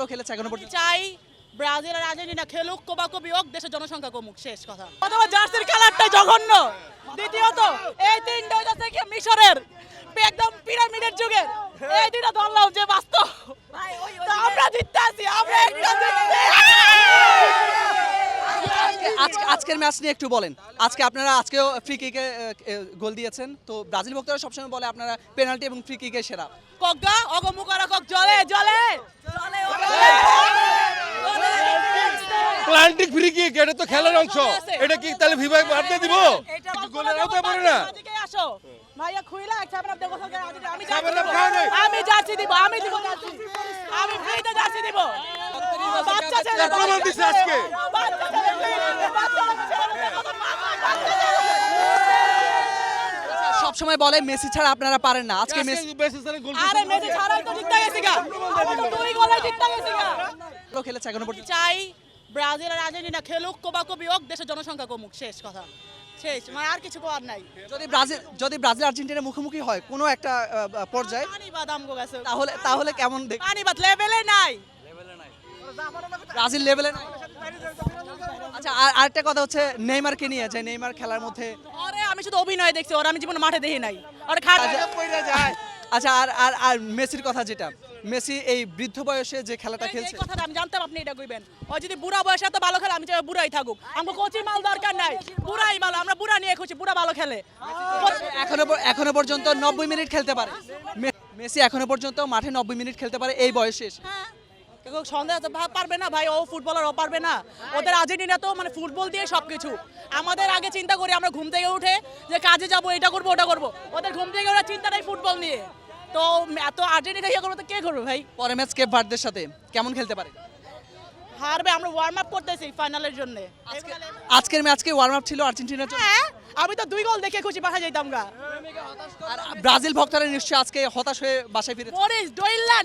খেলেছে এখনো পর্যন্ত। চাই ব্রাজিল আর আর্জেন্টিনা খেলুক, কোবাকুবি হোক, দেশের জনসংখ্যা কমুক, শেষ কথা। অথবা জার্সির কালারটাই জঘন্য। দ্বিতীয়ত এই তিনটা হচ্ছে কি মিশরের একদম পিরামিডের যুগের, এই দুইটা ধরলাম যে বাস্তব। তো আমরা জিততে আছি, আমরা একটা জিততে। আজকের ম্যাচ নিয়ে একটু বলেন। আপনারা আজকেও ফ্রি কিকে গোল দিয়েছেন, তো ব্রাজিল ভক্তরা সবসময় বলে আপনারা পেনাল্টি এবং ফ্রি কিকে সেরা। কগা অগমুকারা কক জলে জলে জলে প্লান্টিক ফ্রি কিক, এটা তো খেলার অংশ। এটা কি তাহলে ভিভাই বাড়তে দিব? গোলের আওতায় পড়ে না। আসো ভাইয়া খুইলা একটা আপনার দেখো আমি খাবার নাম খাওয়া নাই। আমি জার্সি দিব, আমি দিব জার্সি, আমি ফ্রিতে জার্সি দিব। বাচ্চা ছেলে প্রমাণ দিছে আজকে। বাচ্চা ছেলে সবসময় বলে মেসি ছাড়া আপনারা পারেন না, আজকে মেসি আরে মেসি ছাড়াই তো জিততে গেছি গা, আমরা তো দুই গোলে জিততে গেছি গা। খেলেছে এখনো পর্যন্ত। চাই ব্রাজিল আর আর্জেন্টিনা খেলুক, কোবাকুবি হোক, দেশের জনসংখ্যা কমুক, শেষ কথা, শেষ। মানে আর কিছু করার নাই। যদি ব্রাজিল আর্জেন্টিনা মুখোমুখি হয় কোনো একটা পর্যায়ে, পানি বাদাম গো গেছে, তাহলে কেমন দেখ? পানি বাদ লেভেলে নাই, ব্রাজিল লেভেলে নাই। আচ্ছা, আর আরেকটা কথা হচ্ছে নেইমারকে নিয়ে, যে নেইমার খেলার মধ্যে। আরে আমি শুধু অভিনয় দেখছি, ওর আমি জীবনে মাঠে দেখি নাই। আর খাট আচ্ছা, আর মেসির কথা, যেটা মেসি এই বৃদ্ধ বয়সে যে খেলাটা খেলছে, এই কথাটা আমি জানতাম আপনি এটা কইবেন। ও যদি বুড়া বয়সে এত ভালো খেলে, আমি চাই বুড়াই থাকুক। আমরা কোচি মাল দরকার নাই, বুড়াই ভালো, আমরা বুড়া নিয়ে খুশি, বুড়া ভালো খেলে। এখনো পর্যন্ত 90 মিনিট খেলতে পারে মেসি, এখনো পর্যন্ত মাঠে 90 মিনিট খেলতে পারে এই বয়সে এসে। হ্যাঁ, কেউ সন্দেহ আছে পারবে না ভাই, ও ফুটবলার, ও পারবে না। ওদের আর্জেন্টিনা তো মানে ফুটবল দিয়ে সবকিছু। আমাদের আগে চিন্তা করি আমরা ঘুম থেকে উঠে যে কাজে যাব, এটা করবো ওটা করবো। ওদের ঘুম থেকে ওরা চিন্তা নাই ফুটবল নিয়ে। তো এত আর্জেন্টিনা ইয়ে করবো তো কে করবে ভাই? পরে ম্যাচ কেপ ভার্দের সাথে কেমন খেলতে পারে? হারবে, আমরা ওয়ার্ম আপ করতেছি ফাইনালের জন্য। আজকের ম্যাচকে ওয়ার্ম আপ ছিল আর্জেন্টিনার জন্য। হ্যাঁ, আমি তো 2 গোল দেখে খুশি বাসায় যাইতাম গা। আর ব্রাজিল ভক্তরা নিশ্চয়ই আজকে হতাশ হয়ে বাসায় ফিরে। মরিস ডইল্লা